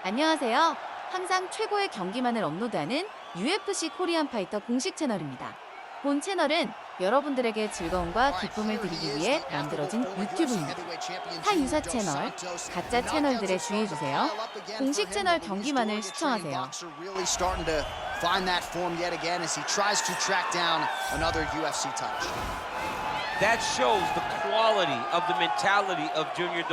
안녕하세요. 항상 최고의 경기만을 업로드하는 UFC 코리안파이터 공식 채널입니다. 본 채널은 여러분들에게 즐거움과 기쁨을 드리기 위해 만들어진 유튜브입니다. 타 유사 채널, 가짜 채널들에 주의해주세요. 공식 채널 경기만을 시청하세요. That shows the quality of the mentality of Junior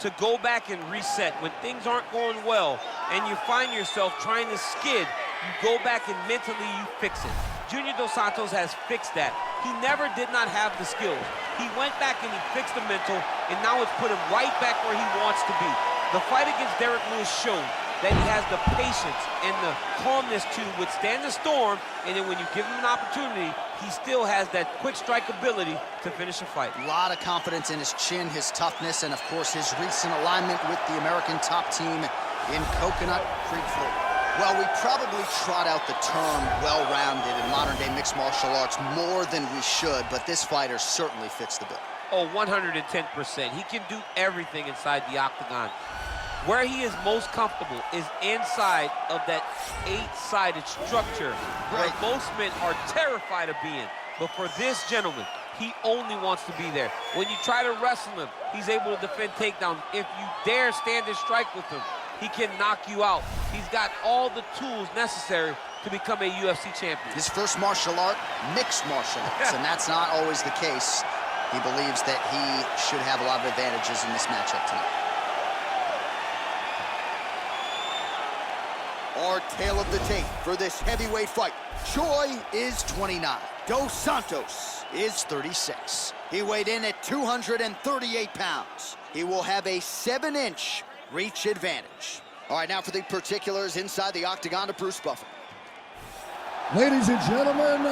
to go back and reset when things aren't going well and you find yourself trying to skid. You go back and mentally you fix it. Junior Dos Santos has fixed that. He never did not have the skills. He went back and he fixed the mental, and now it's put him right back where he wants to be. The fight against Derek Lewis showed that he has the patience and the calmness to withstand the storm, and then when you give him an opportunity, he still has that quick strike ability to finish a fight. A lot of confidence in his chin, his toughness, and of course his recent alignment with the American top team in Coconut Creek, Florida. Well, we probably trot out the term well-rounded in modern-day mixed martial arts more than we should, but this fighter certainly fits the bill. Oh, 110%. He can do everything inside the octagon. Where he is most comfortable is inside of that 8-sided structure where most men are terrified of being. But for this gentleman, he only wants to be there. When you try to wrestle him, he's able to defend takedowns. If you dare stand and strike with him, he can knock you out. He's got all the tools necessary to become a UFC champion. His first martial art, mixed martial arts, and that's not always the case. He believes that he should have a lot of advantages in this matchup tonight. Our tale of the tape for this heavyweight fight. Choi is 29. Dos Santos is 36. He weighed in at 238 pounds. He will have a 7-inch reach advantage. All right, now for the particulars inside the octagon to Bruce Buffer. Ladies and gentlemen,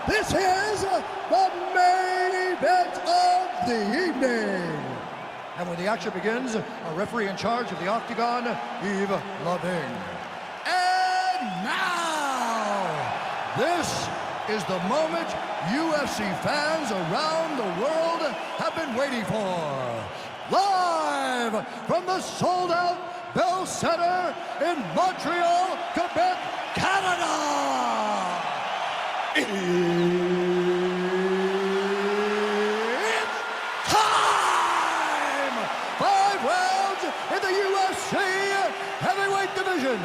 this is the main event of the evening. And when the action begins, a referee in charge of the octagon, Yves Lavigne. And now, this is the moment UFC fans around the world have been waiting for. Live from the sold-out Bell Center in Montreal, Quebec, Canada. It's time! 5 rounds in the UFC heavyweight division.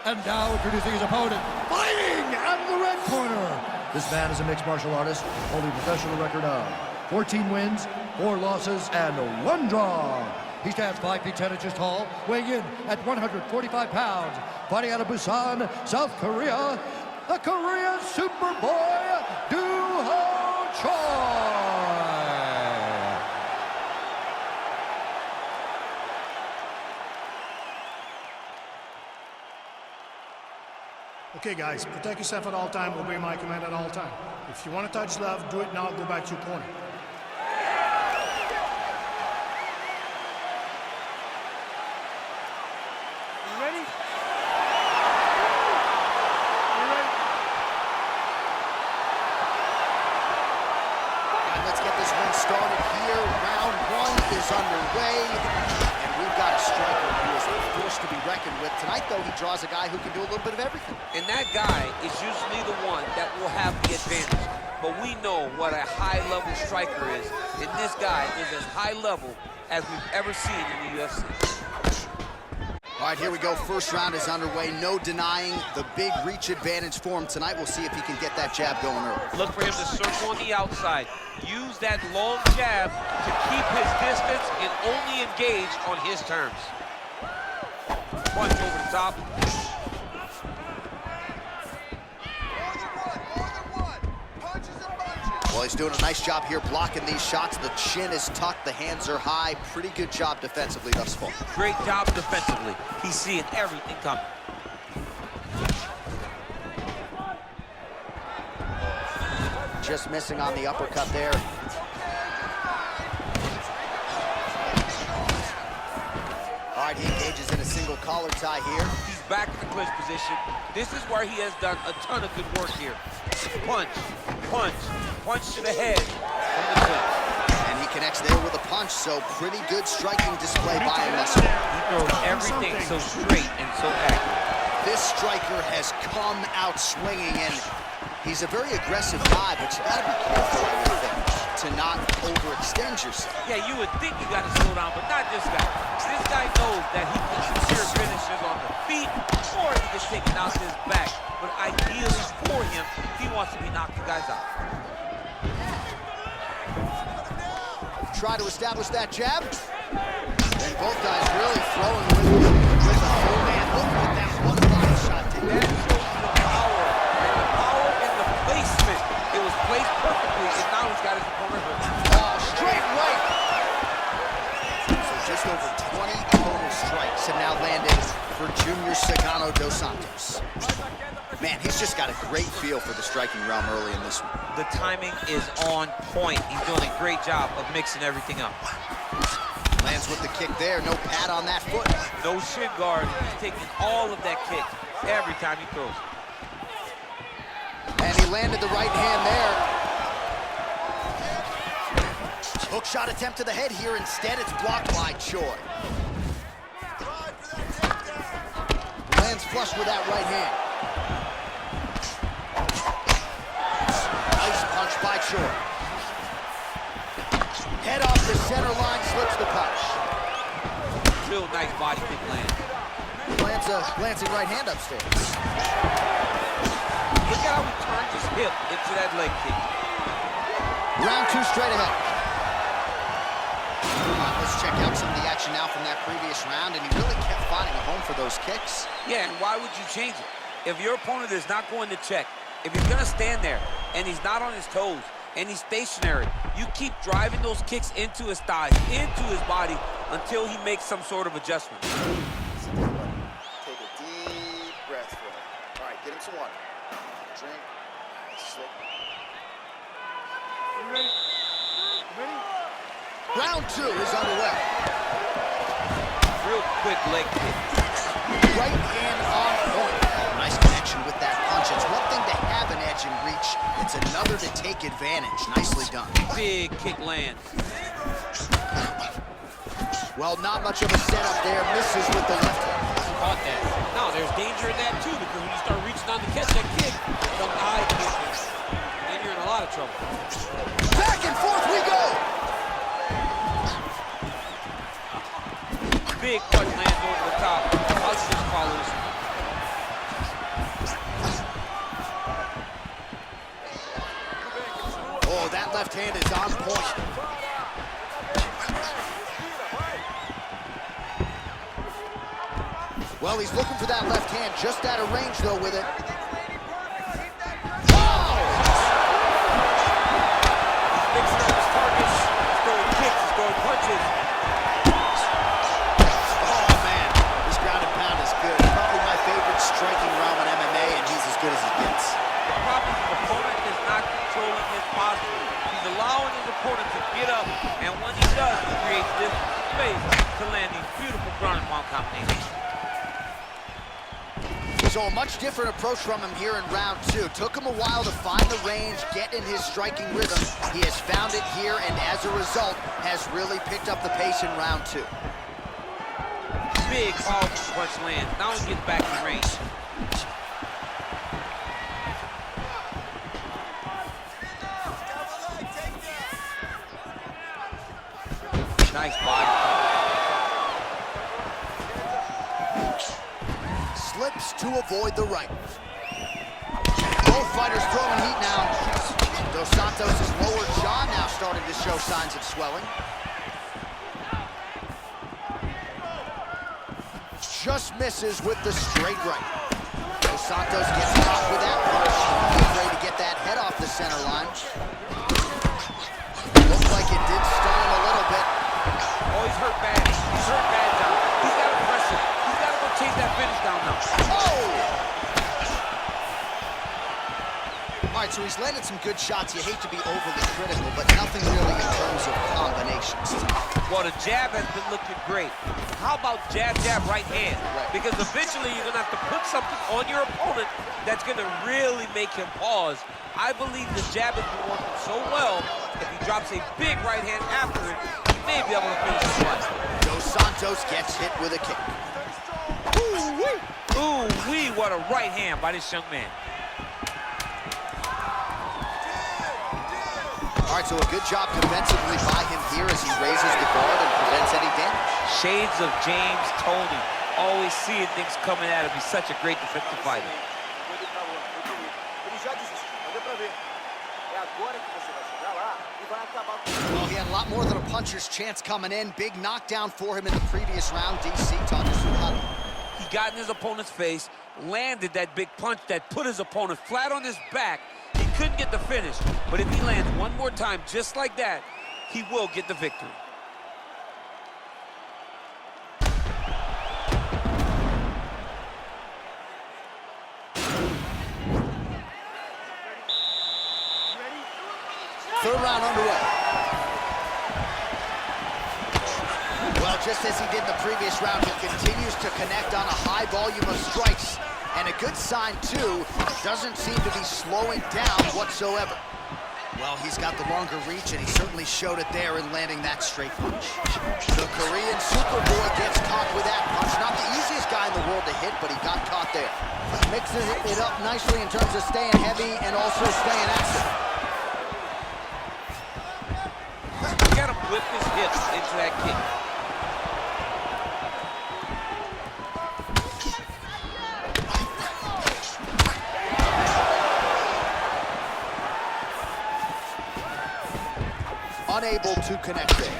And now introducing his opponent, fighting out of the red corner. This man is a mixed martial artist, holding a professional record of 14 wins, 4 losses, and 1 draw. He stands 5 feet 10 inches tall, weighing in at 145 pounds. Fighting out of Busan, South Korea, the Korean Superboy, Doo-Ho Choi. Okay, guys, protect yourself at all time, obey my command at all time. If you want to touch love, do it now, go back to your corner. You ready? You ready? And let's get this one started here. Round 1 is underway, and we've got a striker who is a force to be reckoned with. Tonight, though, he draws a guy who can do a little bit of everything. And that guy is usually the one that will have the advantage. But we know what a high-level striker is, and this guy is as high level as we've ever seen in the UFC. All right, here we go. First round is underway. No denying the big reach advantage for him tonight. We'll see if he can get that jab going early. Look for him to circle on the outside. Use that long jab to keep his distance and only engage on his terms. Punch over the top. Well, he's doing a nice job here blocking these shots. The chin is tucked, the hands are high. Pretty good job defensively thus far. Great job defensively. He's seeing everything coming. Just missing on the uppercut there. All right, he engages in a single collar tie here. He's back in the clinch position. This is where he has done a ton of good work here. Punch, punch, punch to the head from the clinch. And he connects there with a punch, so pretty good striking display by him. He throws everything so straight and so accurate. This striker has come out swinging, and he's a very aggressive guy, but you gotta be careful, I would think, to not overextend yourself. Yeah, you would think you gotta slow down, but not this guy. This guy knows that he can secure finishes on the feet, or he can take it out to his back. But ideally for him, he wants to be knocking guys out. Try to establish that jab. And both guys really throwing with a full man. Look at that one body shot. That shows you the power, and the power in the placement. It was placed perfectly, and now he's got his opponent hurt. Oh, straight right. So just over 20 total strikes have now landed for Junior dos Santos. Man, he's just got a great feel for the striking realm early in this one. The timing is on point. He's doing a great job of mixing everything up. Lands with the kick there, no pad on that foot. No shin guard. He's taking all of that kick every time he throws. And he landed the right hand there. Hook shot attempt to the head here. Instead, it's blocked by Choi. Lands flush with that right hand. Nice punch by Choi. Head off the center line, slips the punch. Real nice body kick land. Lands a glancing right hand upstairs. Look at how he turns his hip into that leg kick. Round two straight ahead. Let's check out some of the action now from that previous round, and he really kept finding a home for those kicks. Yeah, and why would you change it? If your opponent is not going to check, if he's going to stand there and he's not on his toes and he's stationary, you keep driving those kicks into his thighs, into his body, until he makes some sort of adjustment. Take a deep breath for it. All right, get him some water. Drink. Slip. You ready? Ready? Round two is underway. Real quick leg kick. Right hand on point. Nice connection with that punch. It's one thing to have an edge and reach. It's another to take advantage. Nicely done. Big kick lands. Well, not much of a setup there. Misses with the left hand. Caught that. Now, there's danger in that, too, because when you start reaching on to catch that kick, some eye kick, then you're in a lot of trouble. Back and forth we go. Big punch lands over the top. Hudson just follows. Oh, that left hand is on point. Well, he's looking for that left hand, just out of range, though, with it. Mixing up his targets. He's throwing kicks. He's throwing punches. Oh, man, this ground and pound is good. Probably my favorite striking realm in MMA, and he's as good as it gets. The problem is the opponent is not controlling his posture. He's allowing his opponent to get up, and when he does, he creates this space to land these beautiful ground and pound combinations. So a much different approach from him here in round two. Took him a while to find the range, get in his striking rhythm. He has found it here, and as a result, has really picked up the pace in round two. Big, powerful punch lands. Now he gets back in range. Nice body. Slips to avoid the right. Both fighters throwing heat now. Dos Santos' lower jaw now starting to show signs of swelling. Just misses with the straight right. Dos Santos gets caught with that punch. Afraid to get that head off the center line. Looked like it did stun him a little bit. Oh, he's hurt bad. He's hurt bad, John. He's got to press it. He's got to go chase that finish down now. Oh! All right, so he's landed some good shots. You hate to be overly critical, but nothing really in terms of combinations. Well, the jab has been looking great. How about jab, jab, right hand? Right. Because eventually you're going to have to put something on your opponent that's going to really make him pause. I believe the jab has been working so well, if he drops a big right hand after it, he may be able to finish the fight. Dos Santos gets hit with a kick. Ooh-wee! Ooh-wee, what a right hand by this young man. All right, so a good job defensively by him here as he raises the guard and prevents any damage. Shades of James Toney. Always seeing things coming at him. He's such a great defensive fighter. Well, he had a lot more than a puncher's chance coming in. Big knockdown for him in the previous round. DC taught us how to. He got in his opponent's face, landed that big punch that put his opponent flat on his back. He couldn't get the finish, but if he lands one more time just like that, he will get the victory. Third round underway. Well, just as he did in the previous round, he continues to connect on a high volume of strikes. And a good sign, too, doesn't seem to be slowing down whatsoever. Well, he's got the longer reach, and he certainly showed it there in landing that straight punch. The Korean Superboy gets caught with that punch. Not the easiest guy in the world to hit, but he got caught there. Mixes it up nicely in terms of staying heavy and also staying active. Got him whip his hips into that kick. Unable to connect there.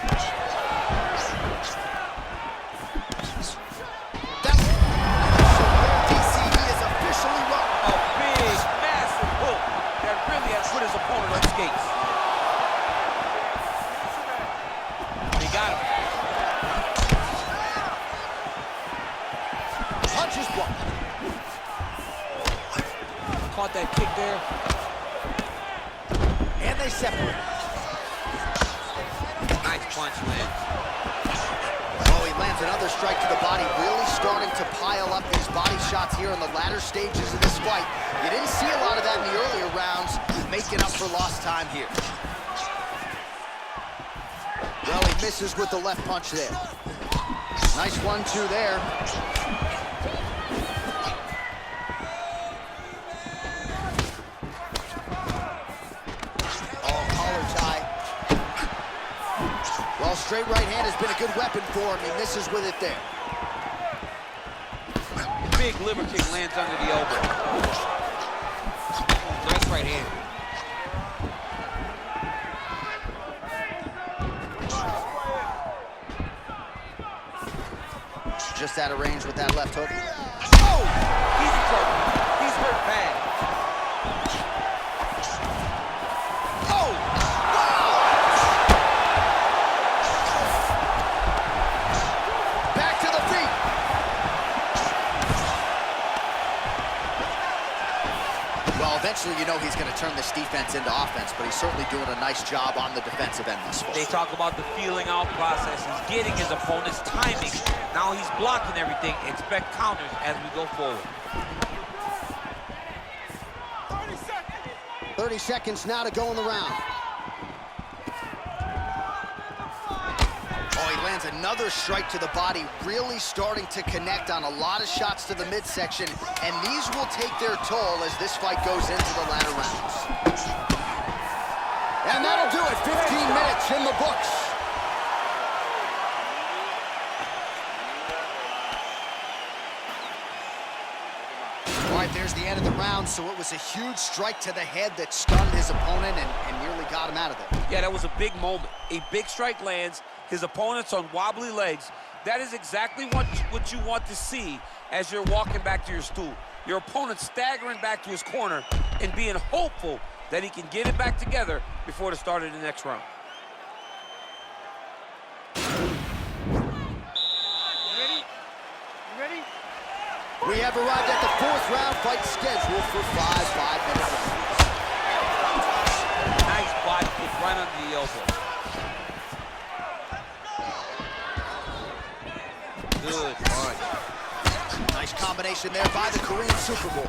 DCE is officially run. A big, massive hook that really has put his opponent on skates. He got him. Punches blocked. Caught that kick there. And they separate. Nice punch, man. Oh, he lands another strike to the body, really starting to pile up these body shots here in the latter stages of this fight. You didn't see a lot of that in the earlier rounds, making up for lost time here. Well, he misses with the left punch there. Nice 1-2 there. Well, straight right hand has been a good weapon for him. He misses with it there. Big liver kick lands under the elbow. Nice right hand. Just out of range with that left hook. Oh! He's in trouble. He's hurt bad. Oh! Back to the feet. Well, eventually you know he's going to turn this defense into offense, but he's certainly doing a nice job on the defensive end this far. They talk about the feeling out process. He's getting his opponent's timing. Now he's blocking everything. Expect counters as we go forward. 30 seconds now to go in the round. Oh, he lands another strike to the body, really starting to connect on a lot of shots to the midsection, and these will take their toll as this fight goes into the latter rounds. And that'll do it. 15 minutes in the books. All right, there's the end of the round, so it was a huge strike to the head that stunned his opponent and nearly got him out of there. Yeah, that was a big moment. A big strike lands, his opponent's on wobbly legs. That is exactly what you want to see as you're walking back to your stool. Your opponent staggering back to his corner and being hopeful that he can get it back together before the start of the next round. We have arrived at the fourth round fight scheduled for 5 5-minute rounds. combination there by the Korean Super Bowl.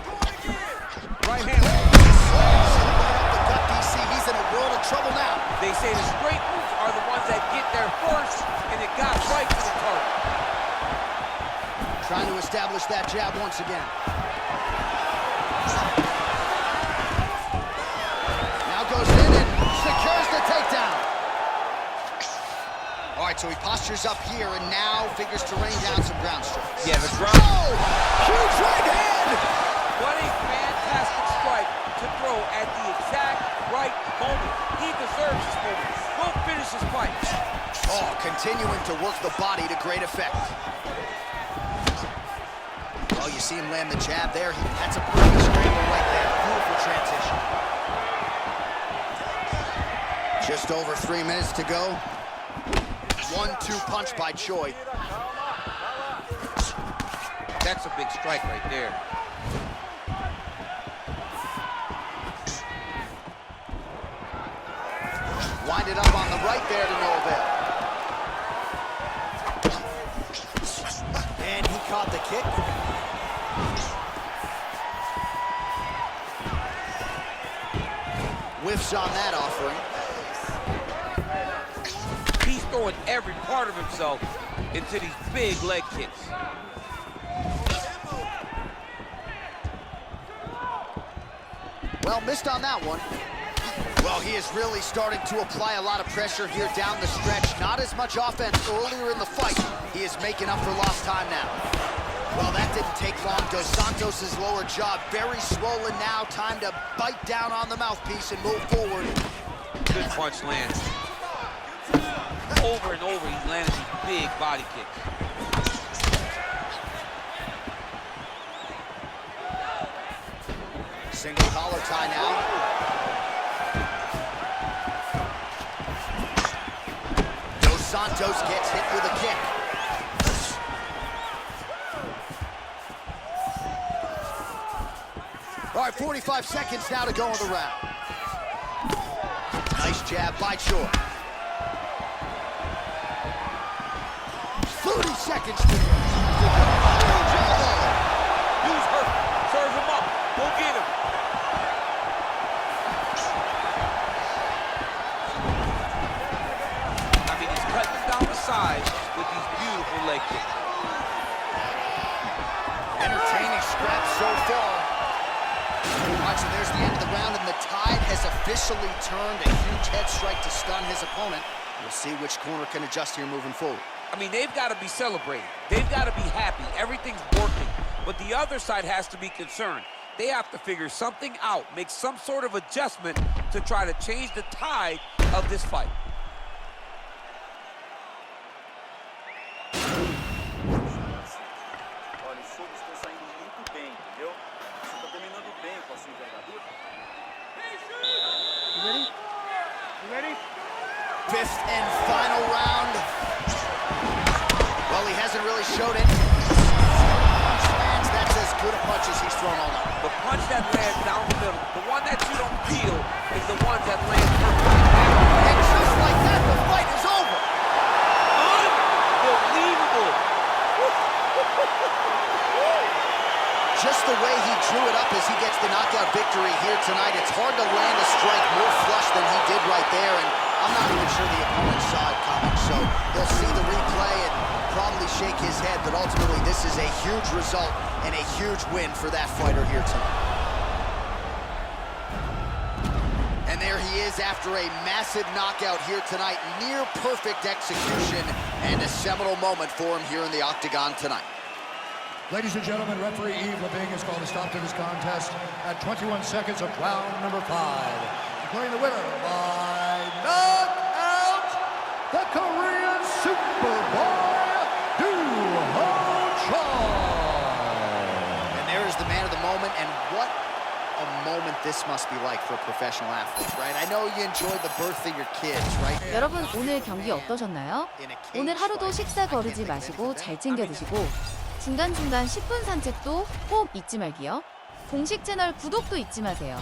Right hand. Slams him right up the gut, DC. He's in a world of trouble now. They say the straight moves are the ones that get there first, and it got right to the target. Trying to establish that jab once again. Now goes in and secures the takedown. All right, so he postures up here and now figures to rain down some ground strikes. Yeah, the ground. Oh! Huge right hand! What a fantastic strike to throw at the exact right moment. He deserves this moment. Go finish his fight. Oh, continuing to work the body to great effect. Oh, you see him land the jab there. That's a pretty scramble right there. Beautiful transition. Just over 3 minutes to go. 1-2 punch by Choi. That's a big strike right there. Wind it up on the right there to no avail. And he caught the kick. Whiffs on that offering. He's throwing every part of himself into these big leg kicks. Well, missed on that one. Well, he is really starting to apply a lot of pressure here down the stretch. Not as much offense earlier in the fight. He is making up for lost time now. Well, that didn't take long. Dos Santos' lower jaw very swollen now. Time to bite down on the mouthpiece and move forward. Good punch lands. Over and over, he's landing these big body kicks. Single collar tie now. Dos Santos gets hit with a kick. All right, 45 seconds now to go in the round. Nice jab by Choi. 30 seconds to go. Use her. Serve him up. Go get him. I mean, he's cutting down the side with these beautiful leg kicks. Entertaining scraps so far. Watch, and there's the end of the round, and the tide has officially turned. A huge head strike to stun his opponent. We'll see which corner can adjust here moving forward. I mean, they've got to be celebrating. They've got to be happy. Everything's working. But the other side has to be concerned. They have to figure something out, make some sort of adjustment to try to change the tide of this fight. Olha, os chutes estão saindo muito bem, entendeu? Você está dominando bem com a sua envergadura. You ready? You ready? Fifth and final round. Well, he hasn't really showed it. Punch lands, that's as good a punch as he's thrown all night. The punch that lands down the middle, the one that you don't feel, is the ones that land perfectly. And just like that, the fight is over. Unbelievable. Just the way he drew it up as he gets the knockout victory here tonight, it's hard to land a strike more flush than he did right there, and I'm not even sure the opponent saw it coming, so he'll see the replay and probably shake his head, but ultimately this is a huge result and a huge win for that fighter here tonight. And there he is after a massive knockout here tonight, near perfect execution, and a seminal moment for him here in the octagon tonight. Ladies and gentlemen, referee Yves Lebing has called a stop to this contest at 21 seconds of round number 5. Declaring the winner by knockout, the Korean Superboy, And there is the man of the moment, and what a moment this must be like for a professional athlete, right? I know you enjoyed the birth of your kids, right? 여러분 오늘 경기 어떠셨나요? 오늘 하루도 식사 거르지 마시고 잘 챙겨 드시고 중간중간 10분 산책도 꼭 잊지 말기요. 공식 채널 구독도 잊지 마세요.